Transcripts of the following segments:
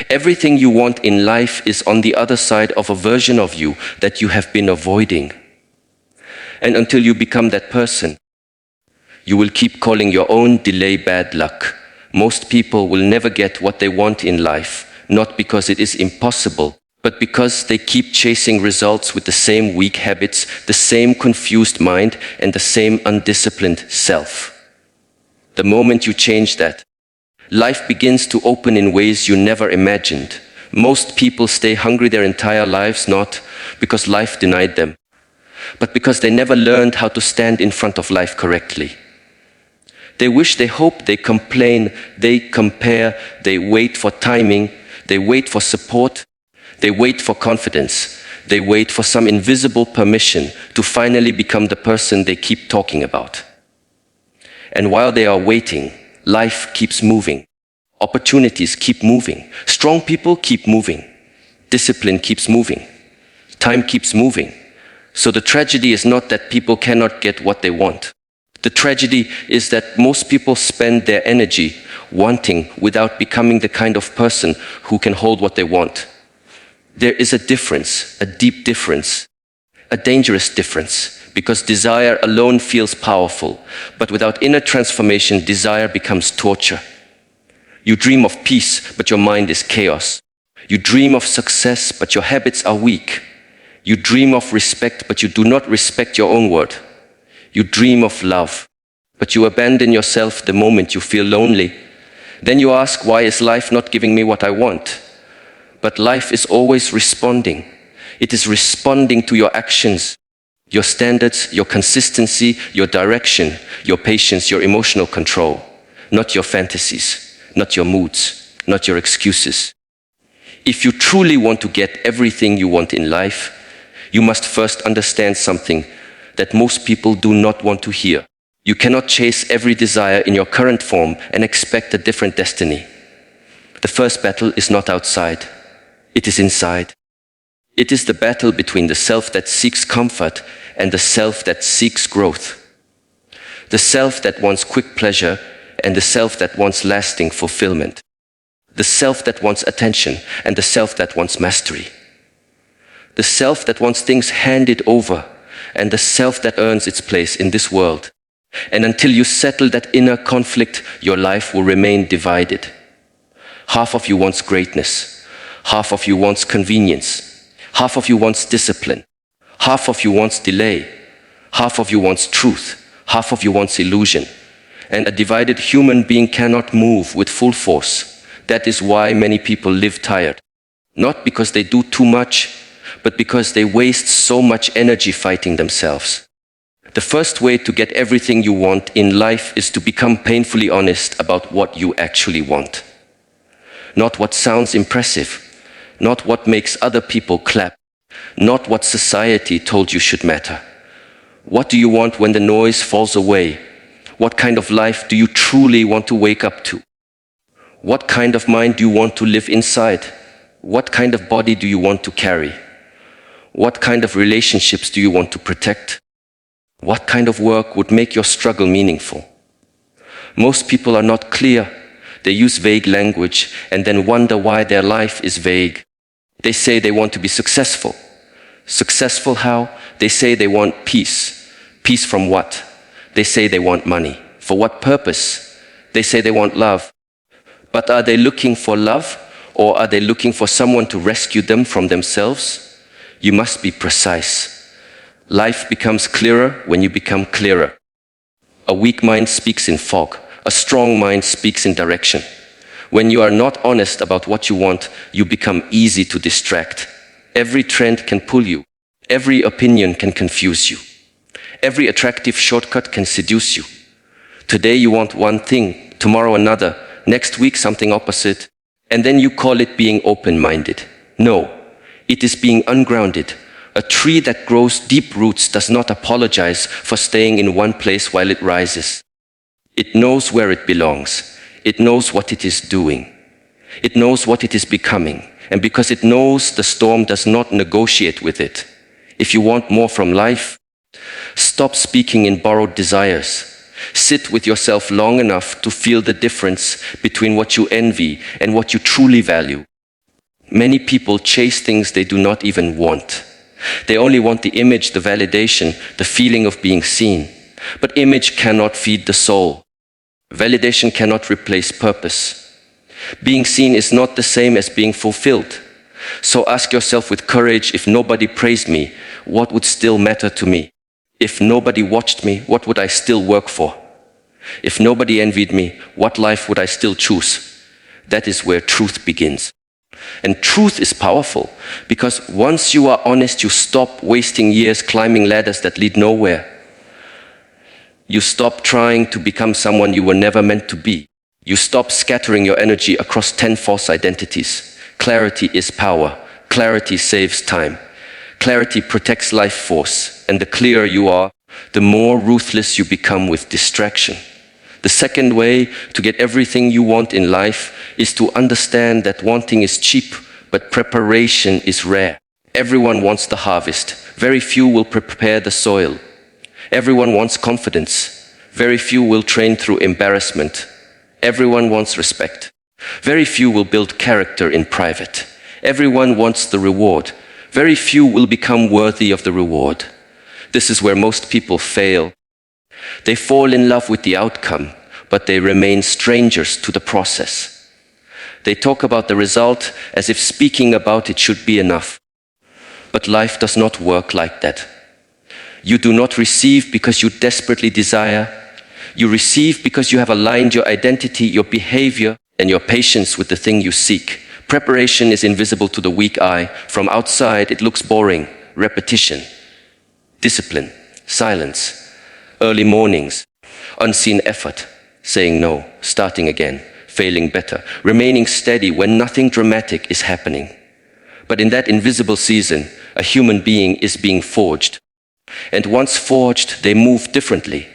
Everything you want in life is on the other side of a version of you that you have been avoiding. And until you become that person, you will keep calling your own delay bad luck. Most people will never get what they want in life, not because it is impossible, but because they keep chasing results with the same weak habits, the same confused mind, and the same undisciplined self. The moment you change that, life begins to open in ways you never imagined. Most people stay hungry their entire lives, not because life denied them, but because they never learned how to stand in front of life correctly. They wish, they hope, they complain, they compare, they wait for timing, they wait for support, they wait for confidence, they wait for some invisible permission to finally become the person they keep talking about. And while they are waiting, life keeps moving. Opportunities keep moving. Strong people keep moving. Discipline keeps moving. Time keeps moving. So the tragedy is not that people cannot get what they want. The tragedy is that most people spend their energy wanting without becoming the kind of person who can hold what they want. There is a difference, a deep difference, a dangerous difference, because desire alone feels powerful, but without inner transformation, desire becomes torture. You dream of peace, but your mind is chaos. You dream of success, but your habits are weak. You dream of respect, but you do not respect your own word. You dream of love, but you abandon yourself the moment you feel lonely. Then you ask, why is life not giving me what I want? But life is always responding. It is responding to your actions, your standards, your consistency, your direction, your patience, your emotional control, not your fantasies, not your moods, not your excuses. If you truly want to get everything you want in life, you must first understand something that most people do not want to hear. You cannot chase every desire in your current form and expect a different destiny. The first battle is not outside. It is inside. It is the battle between the self that seeks comfort and the self that seeks growth. The self that wants quick pleasure and the self that wants lasting fulfillment. The self that wants attention and the self that wants mastery. The self that wants things handed over and the self that earns its place in this world. And until you settle that inner conflict, your life will remain divided. Half of you wants greatness. Half of you wants convenience. Half of you wants discipline. Half of you wants delay. Half of you wants truth. Half of you wants illusion. And a divided human being cannot move with full force. That is why many people live tired. Not because they do too much, but because they waste so much energy fighting themselves. The first way to get everything you want in life is to become painfully honest about what you actually want. Not what sounds impressive. Not what makes other people clap, not what society told you should matter. What do you want when the noise falls away? What kind of life do you truly want to wake up to? What kind of mind do you want to live inside? What kind of body do you want to carry? What kind of relationships do you want to protect? What kind of work would make your struggle meaningful? Most people are not clear. They use vague language and then wonder why their life is vague. They say they want to be successful. Successful how? They say they want peace. Peace from what? They say they want money. For what purpose? They say they want love. But are they looking for love, or are they looking for someone to rescue them from themselves? You must be precise. Life becomes clearer when you become clearer. A weak mind speaks in fog. A strong mind speaks in direction. When you are not honest about what you want, you become easy to distract. Every trend can pull you. Every opinion can confuse you. Every attractive shortcut can seduce you. Today you want one thing, tomorrow another, next week something opposite, and then you call it being open-minded. No, it is being ungrounded. A tree that grows deep roots does not apologize for staying in one place while it rises. It knows where it belongs. It knows what it is doing. It knows what it is becoming. And because it knows, the storm does not negotiate with it. If you want more from life, stop speaking in borrowed desires. Sit with yourself long enough to feel the difference between what you envy and what you truly value. Many people chase things they do not even want. They only want the image, the validation, the feeling of being seen. But image cannot feed the soul. Validation cannot replace purpose. Being seen is not the same as being fulfilled. So ask yourself with courage, if nobody praised me, what would still matter to me? If nobody watched me, what would I still work for? If nobody envied me, what life would I still choose? That is where truth begins. And truth is powerful, because once you are honest, you stop wasting years climbing ladders that lead nowhere. You stop trying to become someone you were never meant to be. You stop scattering your energy across 10 false identities. Clarity is power. Clarity saves time. Clarity protects life force. And the clearer you are, the more ruthless you become with distraction. The second way to get everything you want in life is to understand that wanting is cheap, but preparation is rare. Everyone wants the harvest. Very few will prepare the soil. Everyone wants confidence. Very few will train through embarrassment. Everyone wants respect. Very few will build character in private. Everyone wants the reward. Very few will become worthy of the reward. This is where most people fail. They fall in love with the outcome, but they remain strangers to the process. They talk about the result as if speaking about it should be enough. But life does not work like that. You do not receive because you desperately desire. You receive because you have aligned your identity, your behavior, and your patience with the thing you seek. Preparation is invisible to the weak eye. From outside, it looks boring. Repetition, discipline, silence, early mornings, unseen effort, saying no, starting again, failing better, remaining steady when nothing dramatic is happening. But in that invisible season, a human being is being forged. And once forged, they move differently.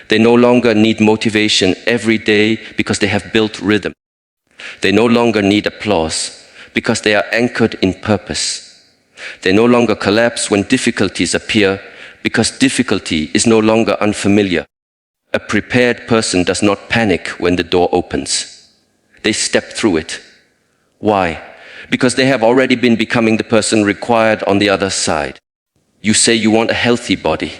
They no longer need motivation every day because they have built rhythm. They no longer need applause because they are anchored in purpose. They no longer collapse when difficulties appear because difficulty is no longer unfamiliar. A prepared person does not panic when the door opens. They step through it. Why? Because they have already been becoming the person required on the other side. You say you want a healthy body.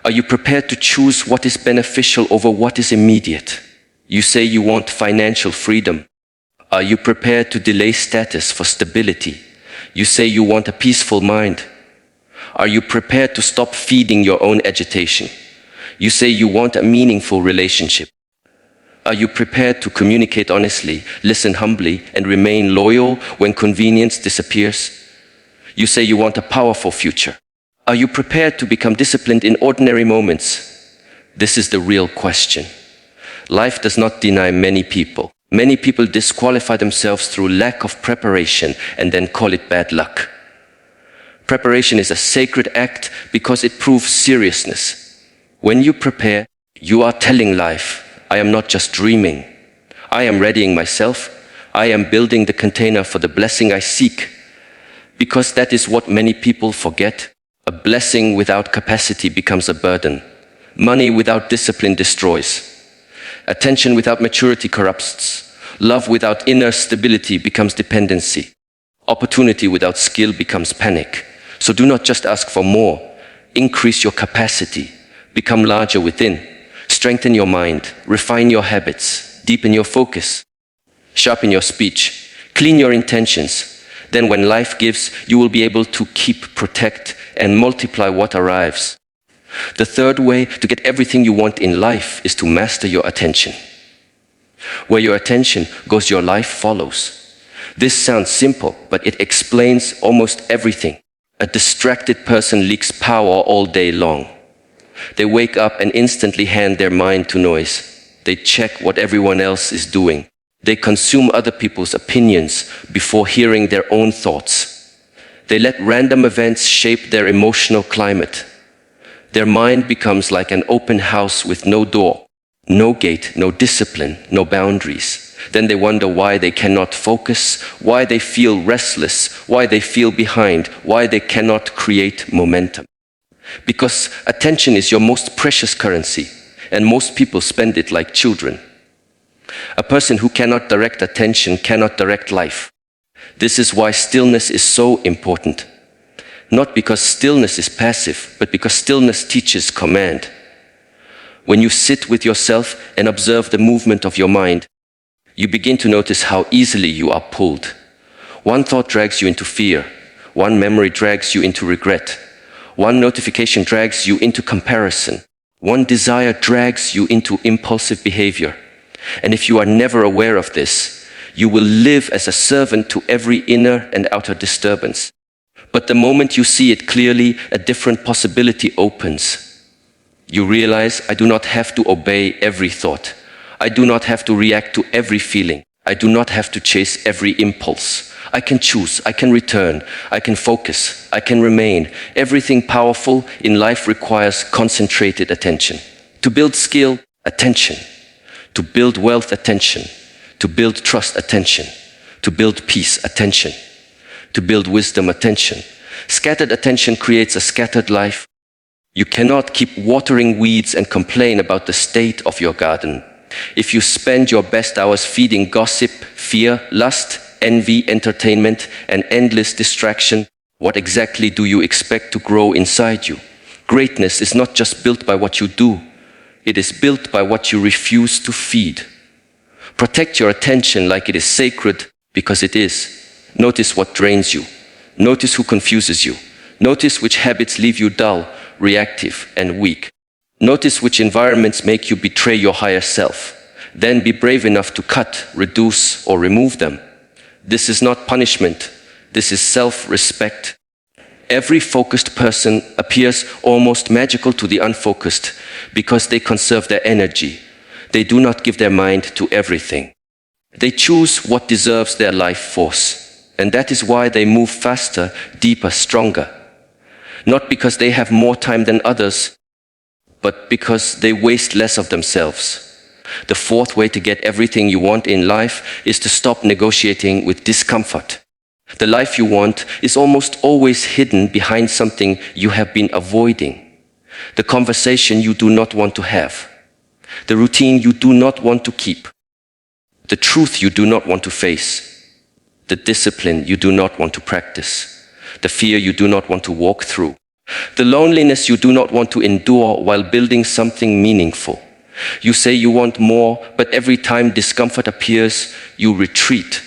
Are you prepared to choose what is beneficial over what is immediate? You say you want financial freedom. Are you prepared to delay status for stability? You say you want a peaceful mind. Are you prepared to stop feeding your own agitation? You say you want a meaningful relationship. Are you prepared to communicate honestly, listen humbly, and remain loyal when convenience disappears? You say you want a powerful future. Are you prepared to become disciplined in ordinary moments? This is the real question. Life does not deny many people. Many people disqualify themselves through lack of preparation and then call it bad luck. Preparation is a sacred act because it proves seriousness. When you prepare, you are telling life, I am not just dreaming. I am readying myself. I am building the container for the blessing I seek. Because that is what many people forget. A blessing without capacity becomes a burden. Money without discipline destroys. Attention without maturity corrupts. Love without inner stability becomes dependency. Opportunity without skill becomes panic. So do not just ask for more. Increase your capacity. Become larger within. Strengthen your mind. Refine your habits. Deepen your focus. Sharpen your speech. Clean your intentions. Then when life gives, you will be able to keep, protect, and multiply what arrives. The third way to get everything you want in life is to master your attention. Where your attention goes, your life follows. This sounds simple, but it explains almost everything. A distracted person leaks power all day long. They wake up and instantly hand their mind to noise. They check what everyone else is doing. They consume other people's opinions before hearing their own thoughts. They let random events shape their emotional climate. Their mind becomes like an open house with no door, no gate, no discipline, no boundaries. Then they wonder why they cannot focus, why they feel restless, why they feel behind, why they cannot create momentum. Because attention is your most precious currency, and most people spend it like children. A person who cannot direct attention cannot direct life. This is why stillness is so important. Not because stillness is passive, but because stillness teaches command. When you sit with yourself and observe the movement of your mind, you begin to notice how easily you are pulled. One thought drags you into fear. One memory drags you into regret. One notification drags you into comparison. One desire drags you into impulsive behavior. And if you are never aware of this, you will live as a servant to every inner and outer disturbance. But the moment you see it clearly, a different possibility opens. You realize, I do not have to obey every thought. I do not have to react to every feeling. I do not have to chase every impulse. I can choose, I can return, I can focus, I can remain. Everything powerful in life requires concentrated attention. To build skill, attention. To build wealth, attention. To build trust, attention. To build peace, attention. To build wisdom, attention. Scattered attention creates a scattered life. You cannot keep watering weeds and complain about the state of your garden. If you spend your best hours feeding gossip, fear, lust, envy, entertainment, and endless distraction, what exactly do you expect to grow inside you? Greatness is not just built by what you do. It is built by what you refuse to feed. Protect your attention like it is sacred, because it is. Notice what drains you. Notice who confuses you. Notice which habits leave you dull, reactive, and weak. Notice which environments make you betray your higher self. Then be brave enough to cut, reduce, or remove them. This is not punishment. This is self-respect. Every focused person appears almost magical to the unfocused because they conserve their energy. They do not give their mind to everything. They choose what deserves their life force. And that is why they move faster, deeper, stronger. Not because they have more time than others, but because they waste less of themselves. The fourth way to get everything you want in life is to stop negotiating with discomfort. The life you want is almost always hidden behind something you have been avoiding. The conversation you do not want to have. The routine you do not want to keep. The truth you do not want to face. The discipline you do not want to practice. The fear you do not want to walk through. The loneliness you do not want to endure while building something meaningful. You say you want more, but every time discomfort appears, you retreat.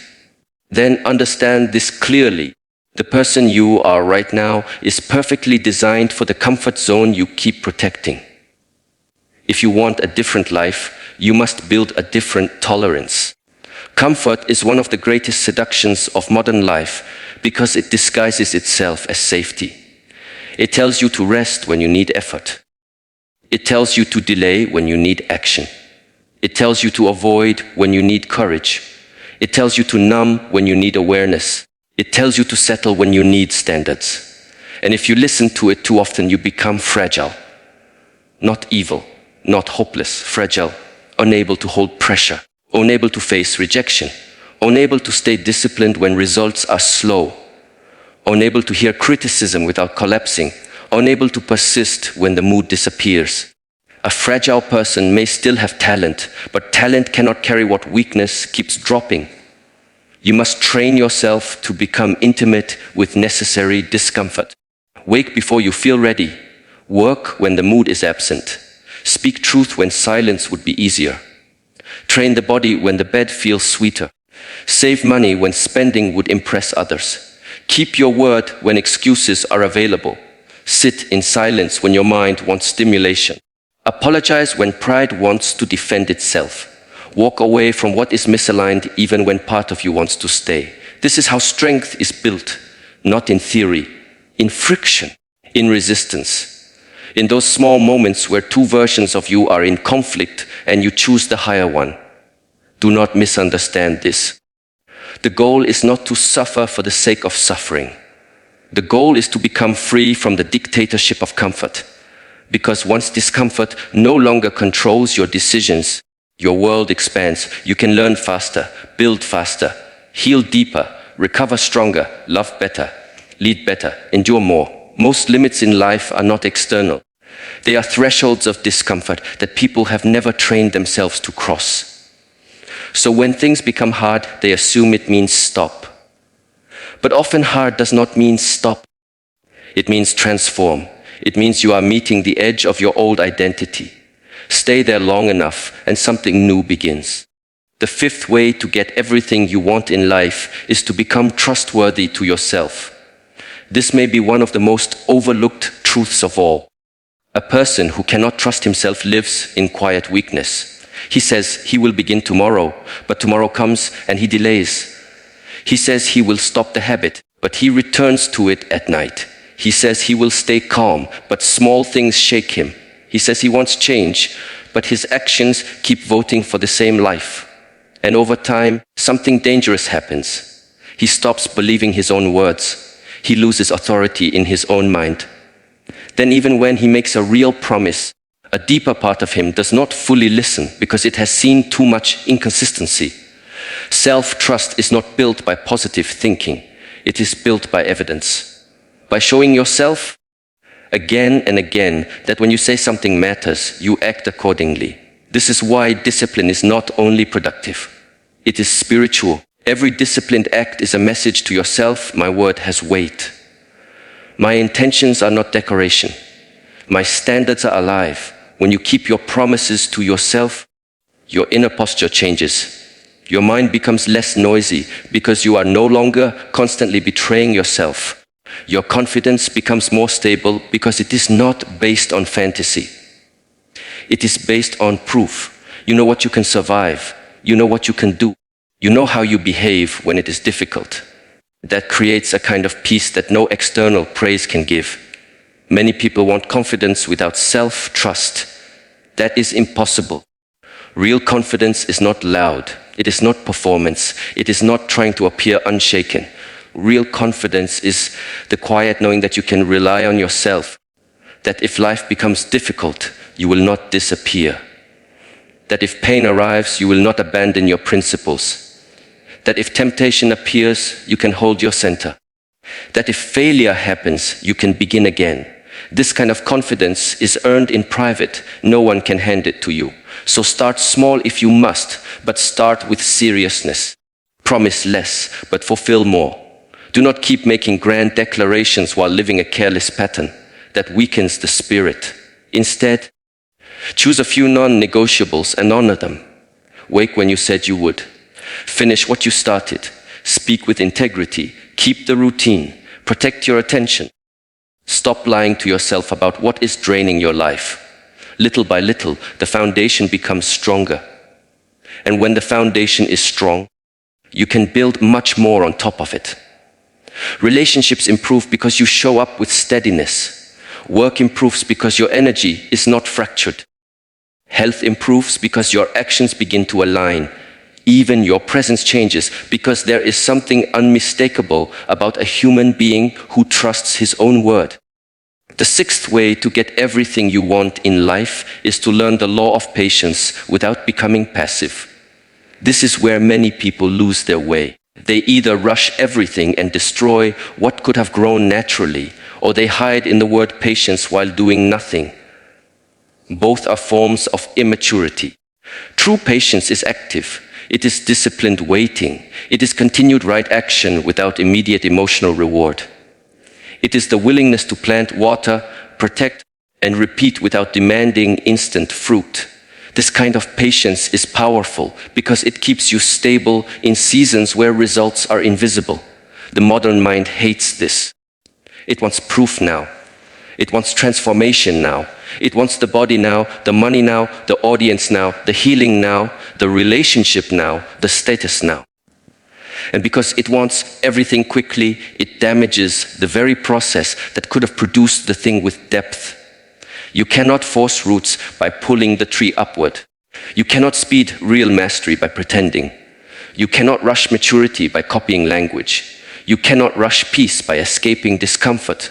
Then understand this clearly. The person you are right now is perfectly designed for the comfort zone you keep protecting. If you want a different life, you must build a different tolerance. Comfort is one of the greatest seductions of modern life because it disguises itself as safety. It tells you to rest when you need effort. It tells you to delay when you need action. It tells you to avoid when you need courage. It tells you to numb when you need awareness. It tells you to settle when you need standards. And if you listen to it too often, you become fragile. Not evil, not hopeless, fragile, unable to hold pressure, unable to face rejection, unable to stay disciplined when results are slow, unable to hear criticism without collapsing, unable to persist when the mood disappears. A fragile person may still have talent, but talent cannot carry what weakness keeps dropping. You must train yourself to become intimate with necessary discomfort. Wake before you feel ready. Work when the mood is absent. Speak truth when silence would be easier. Train the body when the bed feels sweeter. Save money when spending would impress others. Keep your word when excuses are available. Sit in silence when your mind wants stimulation. Apologize when pride wants to defend itself. Walk away from what is misaligned even when part of you wants to stay. This is how strength is built, not in theory, in friction, in resistance. In those small moments where two versions of you are in conflict and you choose the higher one. Do not misunderstand this. The goal is not to suffer for the sake of suffering. The goal is to become free from the dictatorship of comfort. Because once discomfort no longer controls your decisions, your world expands. You can learn faster, build faster, heal deeper, recover stronger, love better, lead better, endure more. Most limits in life are not external. They are thresholds of discomfort that people have never trained themselves to cross. So when things become hard, they assume it means stop. But often hard does not mean stop. It means transform. It means you are meeting the edge of your old identity. Stay there long enough and something new begins. The fifth way to get everything you want in life is to become trustworthy to yourself. This may be one of the most overlooked truths of all. A person who cannot trust himself lives in quiet weakness. He says he will begin tomorrow, but tomorrow comes and he delays. He says he will stop the habit, but he returns to it at night. He says he will stay calm, but small things shake him. He says he wants change, but his actions keep voting for the same life. And over time, something dangerous happens. He stops believing his own words. He loses authority in his own mind. Then even when he makes a real promise, a deeper part of him does not fully listen because it has seen too much inconsistency. Self-trust is not built by positive thinking. It is built by evidence. By showing yourself again and again that when you say something matters, you act accordingly. This is why discipline is not only productive. It is spiritual. Every disciplined act is a message to yourself: my word has weight. My intentions are not decoration. My standards are alive. When you keep your promises to yourself, your inner posture changes. Your mind becomes less noisy because you are no longer constantly betraying yourself. Your confidence becomes more stable because it is not based on fantasy. It is based on proof. You know what you can survive. You know what you can do. You know how you behave when it is difficult. That creates a kind of peace that no external praise can give. Many people want confidence without self-trust. That is impossible. Real confidence is not loud. It is not performance. It is not trying to appear unshaken. Real confidence is the quiet knowing that you can rely on yourself. That if life becomes difficult, you will not disappear. That if pain arrives, you will not abandon your principles. That if temptation appears, you can hold your center. That if failure happens, you can begin again. This kind of confidence is earned in private. No one can hand it to you. So start small if you must, but start with seriousness. Promise less, but fulfill more. Do not keep making grand declarations while living a careless pattern. That weakens the spirit. Instead, choose a few non-negotiables and honor them. Wake when you said you would. Finish what you started. Speak with integrity. Keep the routine. Protect your attention. Stop lying to yourself about what is draining your life. Little by little, the foundation becomes stronger. And when the foundation is strong, you can build much more on top of it. Relationships improve because you show up with steadiness. Work improves because your energy is not fractured. Health improves because your actions begin to align. Even your presence changes because there is something unmistakable about a human being who trusts his own word. The sixth way to get everything you want in life is to learn the law of patience without becoming passive. This is where many people lose their way. They either rush everything and destroy what could have grown naturally, or they hide in the word patience while doing nothing. Both are forms of immaturity. True patience is active. It is disciplined waiting. It is continued right action without immediate emotional reward. It is the willingness to plant, water, protect, and repeat without demanding instant fruit. This kind of patience is powerful because it keeps you stable in seasons where results are invisible. The modern mind hates this. It wants proof now. It wants transformation now. It wants the body now, the money now, the audience now, the healing now, the relationship now, the status now. And because it wants everything quickly, it damages the very process that could have produced the thing with depth. You cannot force roots by pulling the tree upward. You cannot speed real mastery by pretending. You cannot rush maturity by copying language. You cannot rush peace by escaping discomfort.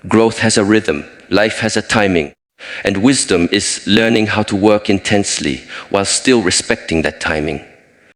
Growth has a rhythm, life has a timing, and wisdom is learning how to work intensely while still respecting that timing.